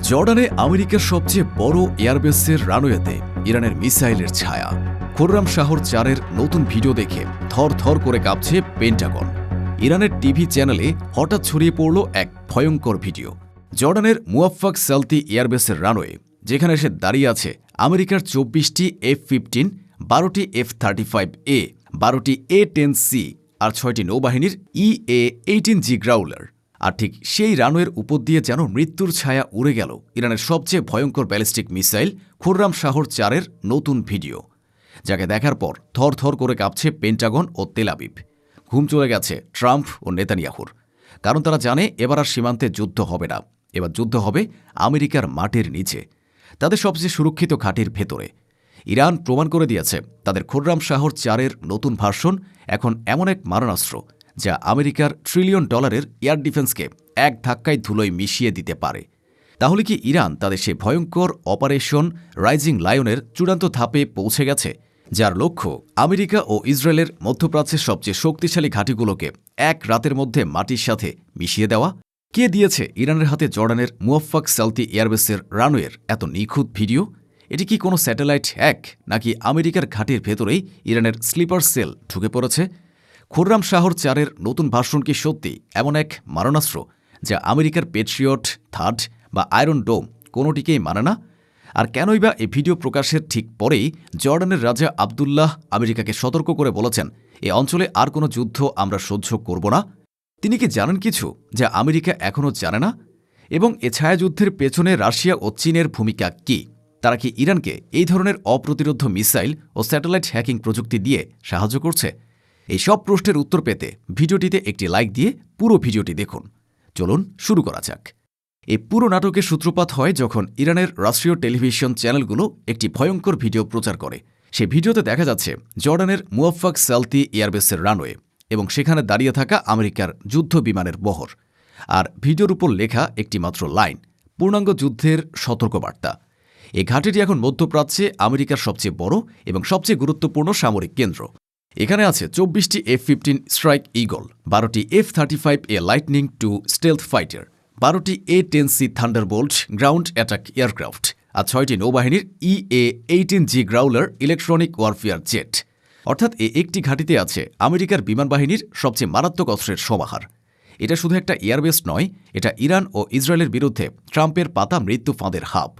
জর্ডানে আমেরিকার সবচেয়ে বড় এয়ারবেসের রানওয়েতে ইরানের মিসাইলের ছায়া। খুররাম শাহর 4-এর নতুন ভিডিও দেখে থর করে কাঁপছে পেন্টাগন। ইরানের টিভি চ্যানেলে হঠাৎ ছড়িয়ে পড়ল এক ভয়ঙ্কর ভিডিও। জর্ডানের মুয়াফফাক সালতি এয়ারবেসের রানওয়ে, যেখানে এসে দাঁড়িয়ে আছে আমেরিকার 24টি F-15, 12টি F-35A, 12টি A-10C আর 6টি নৌবাহিনীর EA-18G গ্রাউলার। আর ঠিক সেই রানওয়ের উপর দিয়ে যেন মৃত্যুর ছায়া উড়ে গেল ইরানের সবচেয়ে ভয়ঙ্কর ব্যালিস্টিক মিসাইল খুররাম শাহর 4-এর নতুন ভিডিও, যাকে দেখার পর থর করে কাঁপছে পেন্টাগন ও তেল আবিব। ঘুম চলে গেছে ট্রাম্প ও নেতানিয়াহুর, কারণ তারা জানে এবার আর সীমান্তে যুদ্ধ হবে না, এবার যুদ্ধ হবে আমেরিকার মাটির নিচে, তাদের সবচেয়ে সুরক্ষিত ঘাঁটির ভেতরে। ইরান প্রমাণ করে দিয়েছে তাদের খুররাম শাহর 4-এর নতুন ভার্সন এখন এমন এক মারণাস্ত্র যা আমেরিকার $1 ট্রিলিয়ন এয়ার ডিফেন্সকে এক ধাক্কায় ধুলোয় মিশিয়ে দিতে পারে। তাহলে কি ইরান তাদের সেই ভয়ঙ্কর অপারেশন রাইজিং লায়নের চূড়ান্ত ধাপে পৌঁছে গেছে, যার লক্ষ্য আমেরিকা ও ইসরায়েলের মধ্যপ্রাচ্যের সবচেয়ে শক্তিশালী ঘাঁটিগুলোকে এক রাতের মধ্যে মাটির সাথে মিশিয়ে দেওয়া? কে দিয়েছে ইরানের হাতে জর্ডানের মুয়াফফাক সালতি এয়ারবেসের রানওয়ের এত নিখুঁত ভিডিও? এটি কি কোনো স্যাটেলাইট হ্যাক, নাকি আমেরিকার ঘাঁটির ভেতরেই ইরানের স্লিপার সেল ঢুকে পড়েছে? খুররাম শাহর 4-এর নতুন ভার্সন কি সত্যি এমন এক মারণাস্ত্র যা আমেরিকার পেট্রিয়ট, থার্ড বা আয়রন ডোম কোনোটিকেই মানে না? আর কেনই বা এই ভিডিও প্রকাশের ঠিক পরেই জর্ডানের রাজা আবদুল্লাহ আমেরিকাকে সতর্ক করে বলেছেন, এ অঞ্চলে আর কোনো যুদ্ধ আমরা সহ্য করব না? তিনি কি জানেন কিছু যা আমেরিকা এখনও জানে না? এবং এ ছায়াযুদ্ধের পেছনে রাশিয়া ও চীনের ভূমিকা কি? তারা কি ইরানকে এই ধরনের অপ্রতিরোধ্য মিসাইল ও স্যাটেলাইট হ্যাকিং প্রযুক্তি দিয়ে সাহায্য করছে? এই সব প্রশ্নের উত্তর পেতে ভিডিওটিতে একটি লাইক দিয়ে পুরো ভিডিওটি দেখুন। চলুন শুরু করা যাক। এই পুরো নাটকের সূত্রপাত হয় যখন ইরানের রাষ্ট্রীয় টেলিভিশন চ্যানেলগুলো একটি ভয়ঙ্কর ভিডিও প্রচার করে। সেই ভিডিওতে দেখা যাচ্ছে জর্ডানের মুয়াফফাক সালতি এয়ারবেসের রানওয়ে এবং সেখানে দাঁড়িয়ে থাকা আমেরিকার যুদ্ধ বিমানের বহর, আর ভিডিওর উপর লেখা একটি মাত্র লাইন, পূর্ণাঙ্গ যুদ্ধের সতর্কবার্তা। এই ঘাঁটিটি এখন মধ্যপ্রাচ্যে আমেরিকার সবচেয়ে বড় এবং সবচেয়ে গুরুত্বপূর্ণ সামরিক কেন্দ্র। এখানে আছে 24টি F-15 স্ট্রাইক ইগল, 12টি F-35A lightning two stealth fighter, 12টি A-10C thunderbolt ground attack aircraft আর 6টি নৌবাহিনীর EA-18G গ্রাউলার ইলেকট্রনিক ওয়ারফেয়ার জেট। অর্থাৎ একটি ঘাঁটিতে আছে আমেরিকার বিমান বাহিনীর সবচেয়ে মারাত্মক অস্ত্রের সমাহার। এটা শুধু একটা এয়ারবেস নয়, এটা ইরান ও ইসরায়েলের বিরুদ্ধে ট্রাম্পের পাতা মৃত্যু ফাঁদের হাব।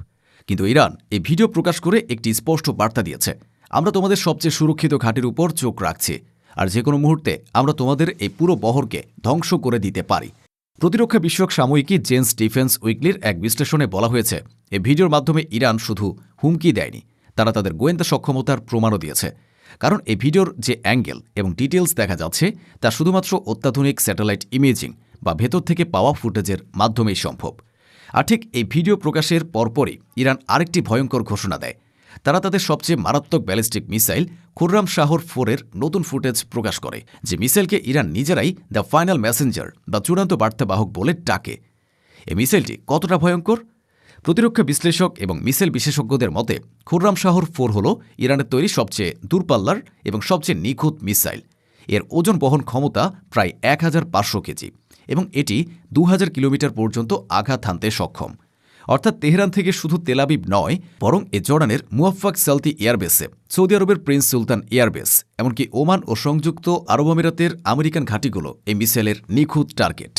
কিন্তু ইরান এই ভিডিও প্রকাশ করে একটি স্পষ্ট বার্তা দিয়েছে, আমরা তোমাদের সবচেয়ে সুরক্ষিত ঘাঁটির উপর চোখ রাখছি, আর যে কোনো মুহূর্তে আমরা তোমাদের এই পুরো বহরকে ধ্বংস করে দিতে পারি। প্রতিরক্ষা বিষয়ক সাময়িকী জেন্স ডিফেন্স উইকলির এক বিশ্লেষণে বলা হয়েছে, এই ভিডিওর মাধ্যমে ইরান শুধু হুমকি দেয়নি, তারা তাদের গোয়েন্দা সক্ষমতার প্রমাণও দিয়েছে। কারণ এই ভিডিওর যে অ্যাঙ্গেল এবং ডিটেলস দেখা যাচ্ছে তা শুধুমাত্র অত্যাধুনিক স্যাটেলাইট ইমেজিং বা ভেতর থেকে পাওয়া ফুটেজের মাধ্যমেই সম্ভব। আর ঠিক এই ভিডিও প্রকাশের পরপরই ইরান আরেকটি ভয়ঙ্কর ঘোষণা দেয়। তারা তাদের সবচেয়ে মারাত্মক ব্যালিস্টিক মিসাইল খুররাম শাহর 4-এর নতুন ফুটেজ প্রকাশ করে, যে মিসাইলকে ইরান নিজেরাই দ্য ফাইনাল মেসেঞ্জার বা চূড়ান্ত বার্তাবাহক বলে ডাকে। এই মিসাইলটি কতটা ভয়ঙ্কর? প্রতিরক্ষা বিশ্লেষক এবং মিসাইল বিশেষজ্ঞদের মতে খুররাম শাহর 4 হল ইরানের তৈরি সবচেয়ে দূরপাল্লার এবং সবচেয়ে নিখুঁত মিসাইল। এর ওজন বহন ক্ষমতা প্রায় 1500 কেজি এবং এটি 2000 কিলোমিটার পর্যন্ত আঘাত হানতে সক্ষম। অর্থাৎ তেহরান থেকে শুধু তেল আবিব নয়, বরং জর্ডানের মুয়াফফাক সালতি এয়ারবেসে, সৌদি আরবের প্রিন্স সুলতান এয়ারবেস, এমনকি ওমান ও সংযুক্ত আরব আমিরাতের আমেরিকান ঘাঁটিগুলো এই মিসাইলের নিখুঁত টার্গেট।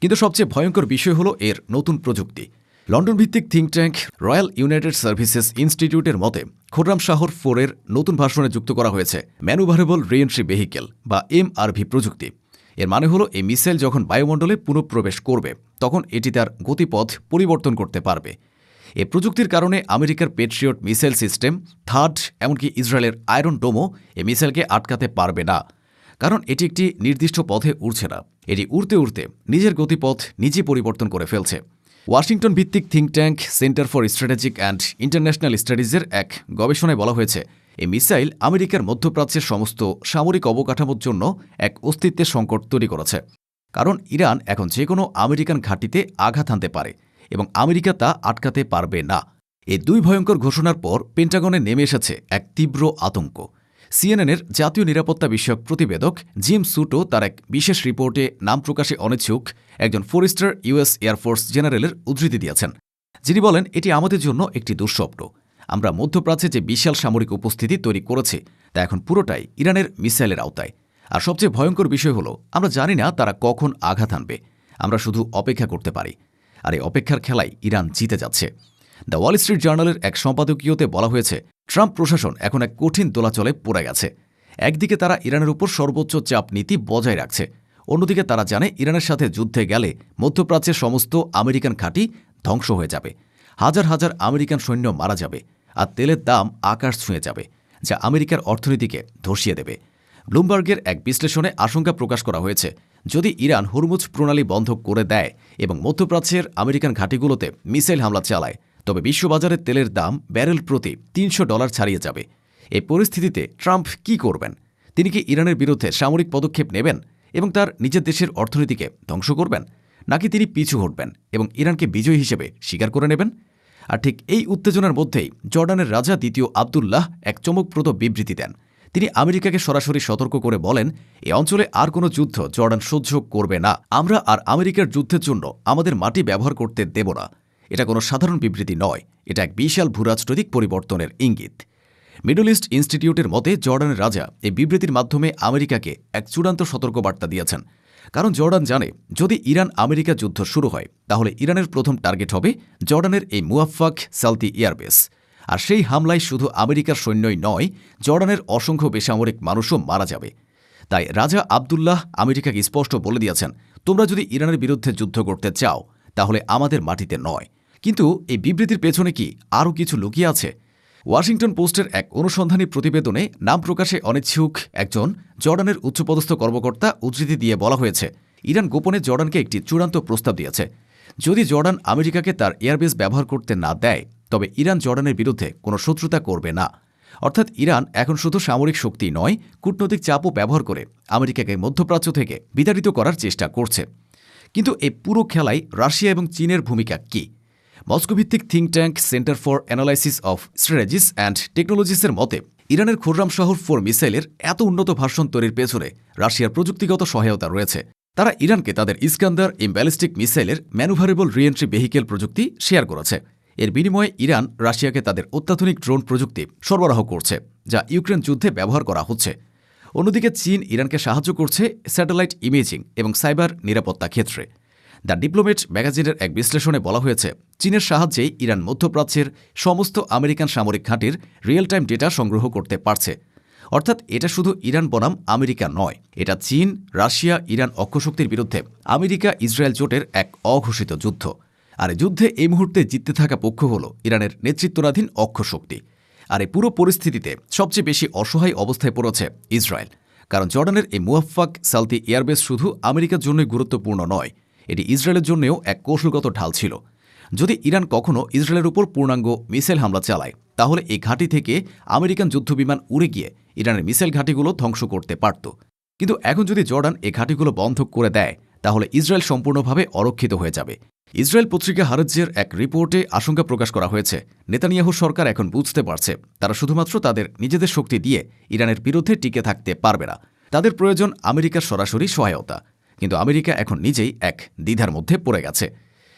কিন্তু সবচেয়ে ভয়ঙ্কর বিষয় হল এর নতুন প্রযুক্তি। লন্ডন ভিত্তিক think tank royal United services ইনস্টিটিউটের মতে খুররাম শাহর 4-এর নতুন ভার্সনে যুক্ত করা হয়েছে ম্যানুভারেবল রিএন্ট্রি ভেহিকেল বা MRV প্রযুক্তি। এর মানে হলো এই মিসাইল যখন বায়ুমণ্ডলে পুনঃপ্রবেশ করবে তখন এটি তার গতিপথ পরিবর্তন করতে পারবে। এই প্রযুক্তির কারণে আমেরিকার পেট্রিয়ট মিসাইল সিস্টেম, থার্ড, এমনকি ইসরায়েলের আয়রন ডোমও এই মিসাইলকে আটকাতে পারবে না, কারণ এটি একটি নির্দিষ্ট পথে উড়ছে না, এটি উড়তে উড়তে নিজের গতিপথ নিজে পরিবর্তন করে ফেলছে। ওয়াশিংটন ভিত্তিক think tank center for strategic and international স্টাডিজের এক গবেষণায় বলা হয়েছে, এই মিসাইল আমেরিকার মধ্যপ্রাচ্যের সমস্ত সামরিক অবকাঠামোর জন্য এক অস্তিত্বের সংকট তৈরি করেছে। কারণ ইরান এখন যে কোনো আমেরিকান ঘাঁটিতে আঘাত হানতে পারে এবং আমেরিকা তা আটকাতে পারবে না। এই দুই ভয়ঙ্কর ঘোষণার পর পেন্টাগনে নেমে এসেছে এক তীব্র আতঙ্ক। সিএনএনের জাতীয় নিরাপত্তা বিষয়ক প্রতিবেদক জিম সুটো তার এক বিশেষ রিপোর্টে নাম প্রকাশে অনিচ্ছুক একজন 4-স্টার US এয়ারফোর্স জেনারেলের উদ্ধৃতি দিয়েছেন। যিনি বলেন, এটি আমাদের জন্য একটি দুঃস্বপ্ন। আমরা মধ্যপ্রাচ্যে যে বিশাল সামরিক উপস্থিতি তৈরি করেছি তা এখন পুরোটাই ইরানের মিসাইলের আওতায়। আর সবচেয়ে ভয়ঙ্কর বিষয় হলো, আমরা জানি না তারা কখন আঘাত আনবে। আমরা শুধু অপেক্ষা করতে পারি। আর এই অপেক্ষার খেলায় ইরান জিতে যাচ্ছে। দ্য ওয়াল স্ট্রিট জার্নালের এক সম্পাদকীয়তে বলা হয়েছে, ট্রাম্প প্রশাসন এখন এক কঠিন দোলাচলে পড়ে গেছে। একদিকে তারা ইরানের উপর সর্বোচ্চ চাপ নীতি বজায় রাখছে, অন্যদিকে তারা জানে ইরানের সাথে যুদ্ধে গেলে মধ্যপ্রাচ্যের সমস্ত আমেরিকান ঘাঁটি ধ্বংস হয়ে যাবে, হাজার হাজার আমেরিকান সৈন্য মারা যাবে, আর তেলের দাম আকাশ ছুঁয়ে যাবে, যা আমেরিকার অর্থনীতিকে ধসিয়ে দেবে। ব্লুমবার্গের এক বিশ্লেষণে আশঙ্কা প্রকাশ করা হয়েছে, যদি ইরান হরমুজ প্রণালী বন্ধ করে দেয় এবং মধ্যপ্রাচ্যের আমেরিকান ঘাঁটিগুলোতে মিসাইল হামলা চালায়, তবে বিশ্ববাজারে তেলের দাম ব্যারেল প্রতি $300 ছাড়িয়ে যাবে। এই পরিস্থিতিতে ট্রাম্প কি করবেন? তিনি কি ইরানের বিরুদ্ধে সামরিক পদক্ষেপ নেবেন এবং তার নিজের দেশের অর্থনীতিকে ধ্বংস করবেন, নাকি তিনি পিছু হটবেন এবং ইরানকে বিজয়ী হিসেবে স্বীকার করে নেবেন? আর ঠিক এই উত্তেজনার মধ্যেই জর্ডানের রাজা দ্বিতীয় আবদুল্লাহ এক চমকপ্রদ বিবৃতি দেন। তিনি আমেরিকাকে সরাসরি সতর্ক করে বলেন, এই অঞ্চলে আর কোনো যুদ্ধ জর্ডান সহ্য করবে না। আমরা আর আমেরিকার যুদ্ধের জন্য আমাদের মাটি ব্যবহার করতে দেব না। এটা কোনো সাধারণ বিবৃতি নয়, এটা এক বিশাল ভূরাজনৈতিক পরিবর্তনের ইঙ্গিত। মিডল ইস্ট ইনস্টিটিউটের মতে, জর্ডানের রাজা এই বিবৃতির মাধ্যমে আমেরিকাকে এক চূড়ান্ত সতর্কবার্তা দিয়েছেন। কারণ জর্ডান জানে, যদি ইরান আমেরিকা যুদ্ধ শুরু হয়, তাহলে ইরানের প্রথম টার্গেট হবে জর্ডানের এই মুওয়াফাক সালতি এয়ারবেস। আর সেই হামলায় শুধু আমেরিকার সৈন্যই নয়, জর্ডানের অসংখ্য বেসামরিক মানুষও মারা যাবে। তাই রাজা আবদুল্লাহ আমেরিকাকে স্পষ্ট বলে দিয়েছেন, তোমরা যদি ইরানের বিরুদ্ধে যুদ্ধ করতে চাও, তাহলে আমাদের মাটিতে নয়। কিন্তু এই বিবৃতির পেছনে কি আরও কিছু লুকিয়ে আছে? ওয়াশিংটন পোস্টের এক অনুসন্ধানী প্রতিবেদনে নাম প্রকাশে অনিচ্ছুক একজন জর্ডানের উচ্চপদস্থ কর্মকর্তা উদ্ধৃতি দিয়ে বলা হয়েছে, ইরান গোপনে জর্ডানকে একটি চূড়ান্ত প্রস্তাব দিয়েছে। যদি জর্ডান আমেরিকাকে তার এয়ারবেস ব্যবহার করতে না দেয়, তবে ইরান জর্ডানের বিরুদ্ধে কোনো শত্রুতা করবে না। অর্থাৎ ইরান এখন শুধু সামরিক শক্তি নয়, কূটনৈতিক চাপও ব্যবহার করে আমেরিকাকে মধ্যপ্রাচ্য থেকে বিতাড়িত করার চেষ্টা করছে। কিন্তু এই পুরো খেলায় রাশিয়া এবং চীনের ভূমিকা কী? মস্কোভিত্তিক think tank center for analysis of strategies and টেকনোলজিসের মতে, ইরানের খুররাম শাহর 4 মিসাইলের এত উন্নত ভার্সন তৈরির পেছনে রাশিয়ার প্রযুক্তিগত সহায়তা রয়েছে। তারা ইরানকে তাদের ইস্কান্দার ব্যালিস্টিক মিসাইলের ম্যানুভারেবল রিএন্ট্রি ভেহিকেল প্রযুক্তি শেয়ার করেছে। এর বিনিময়ে ইরান রাশিয়াকে তাদের অত্যাধুনিক ড্রোন প্রযুক্তি সরবরাহ করছে, যা ইউক্রেন যুদ্ধে ব্যবহার করা হচ্ছে। অন্যদিকে চীন ইরানকে সাহায্য করছে স্যাটেলাইট ইমেজিং এবং সাইবার নিরাপত্তা ক্ষেত্রে। দ্য ডিপ্লোমেট ম্যাগাজিনের এক বিশ্লেষণে বলা হয়েছে, চীনের সাহায্যেই ইরান মধ্যপ্রাচ্যের সমস্ত আমেরিকান সামরিক ঘাঁটির রিয়েল টাইম ডেটা সংগ্রহ করতে পারছে। অর্থাৎ এটা শুধু ইরান বনাম আমেরিকা নয়, এটা চীন, রাশিয়া, ইরান অক্ষশক্তির বিরুদ্ধে আমেরিকা ইসরায়েল জোটের এক অঘোষিত যুদ্ধ। আর এই যুদ্ধে এই মুহূর্তে জিততে থাকা পক্ষ হল ইরানের নেতৃত্বাধীন অক্ষশক্তি। আর এই পুরো পরিস্থিতিতে সবচেয়ে বেশি অসহায় অবস্থায় পড়েছে ইসরায়েল। কারণ জর্ডানের এই মুওয়াফাক সালতি এয়ারবেস শুধু আমেরিকার জন্যই গুরুত্বপূর্ণ নয়, এটি ইসরায়েলের জন্যও এক কৌশলগত ঢাল ছিল। যদি ইরান কখনও ইসরায়েলের উপর পূর্ণাঙ্গ মিসাইল হামলা চালায়, তাহলে এই ঘাঁটি থেকে আমেরিকান যুদ্ধবিমান উড়ে গিয়ে ইরানের মিসাইল ঘাঁটিগুলো ধ্বংস করতে পারত। কিন্তু এখন যদি জর্ডান এই ঘাঁটিগুলো বন্ধ করে দেয়, তাহলে ইসরায়েল সম্পূর্ণভাবে অরক্ষিত হয়ে যাবে। ইসরায়েল পত্রিকা হারেজের এক রিপোর্টে আশঙ্কা প্রকাশ করা হয়েছে, নেতানিয়াহু সরকার এখন বুঝতে পারছে তারা শুধুমাত্র তাদের নিজেদের শক্তি দিয়ে ইরানের বিরুদ্ধে টিকে থাকতে পারবে না। তাদের প্রয়োজন আমেরিকার সরাসরি সহায়তা। কিন্তু আমেরিকা এখন নিজেই এক দ্বিধার মধ্যে পড়ে গেছে।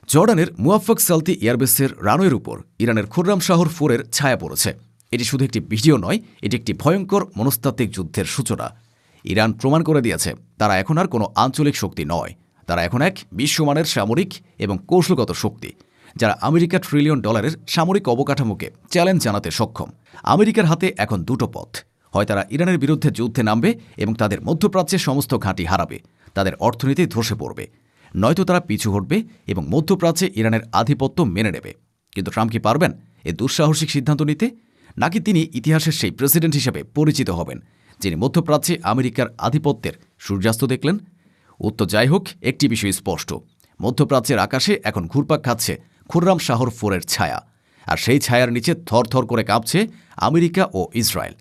জর্ডানের মুওয়াফাক সালতি এয়ারবেসের রানওয়ের উপর ইরানের খুররাম শাহর 4-এর ছায়া পড়েছে। এটি শুধু একটি ভিডিও নয়, এটি একটি ভয়ঙ্কর মনস্তাত্ত্বিক যুদ্ধের সূচনা। ইরান প্রমাণ করে দিয়েছে তারা এখন আর কোনো আঞ্চলিক শক্তি নয়, তারা এখন এক বিশ্বমানের সামরিক এবং কৌশলগত শক্তি, যারা আমেরিকা $1 ট্রিলিয়ন সামরিক অবকাঠামোকে চ্যালেঞ্জ জানাতে সক্ষম। আমেরিকার হাতে এখন দুটো পথ, হয় তারা ইরানের বিরুদ্ধে যুদ্ধে নামবে এবং তাদের মধ্যপ্রাচ্যের সমস্ত ঘাঁটি হারাবে, তাদের অর্থনীতি ধসে পড়বে, নয়তো তারা পিছু হটবে এবং মধ্যপ্রাচ্যে ইরানের আধিপত্য মেনে নেবে। কিন্তু ট্রাম্প কি পারবেন এই দুঃসাহসিক সিদ্ধান্ত নিতে? নাকি তিনি ইতিহাসের সেই প্রেসিডেন্ট হিসেবে পরিচিত হবেন যিনি মধ্যপ্রাচ্যে আমেরিকার আধিপত্যের সূর্যাস্ত দেখলেন? উত্তর যাই হোক, একটি বিষয় স্পষ্ট, মধ্যপ্রাচ্যের আকাশে এখন ঘুরপাক খাচ্ছে খুররাম শাহর 4-এর ছায়া। আর সেই ছায়ার নিচে থরথর করে কাঁপছে আমেরিকা ও ইসরায়েল।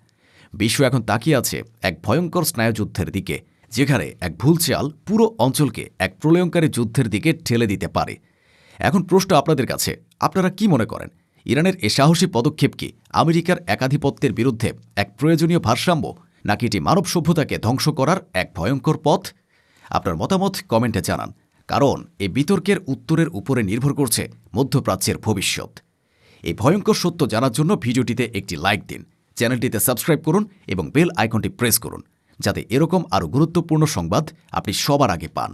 বিশ্ব এখন তাকিয়ে আছে এক ভয়ঙ্কর স্নায়ুযুদ্ধের দিকে, যেখানে এক ভুল চাল পুরো অঞ্চলকে এক প্রলয়ঙ্কারী যুদ্ধের দিকে ঠেলে দিতে পারে। এখন প্রশ্ন আপনাদের কাছে, আপনারা কি মনে করেন? ইরানের এ সাহসী পদক্ষেপ কি আমেরিকার একাধিপত্যের বিরুদ্ধে এক প্রয়োজনীয় ভারসাম্য, নাকি এটি মানব সভ্যতাকে ধ্বংস করার এক ভয়ঙ্কর পথ? আপনার মতামত কমেন্টে জানান। কারণ এই বিতর্কের উত্তরের উপরে নির্ভর করছে মধ্যপ্রাচ্যের ভবিষ্যৎ। এই ভয়ঙ্কর সত্য জানার জন্য ভিডিওটিতে একটি লাইক দিন, চ্যানেলটিতে সাবস্ক্রাইব করুন এবং বেল আইকনটি প্রেস করুন, যাতে এরকম আরও গুরুত্বপূর্ণ সংবাদ আপনি সবার আগে পান।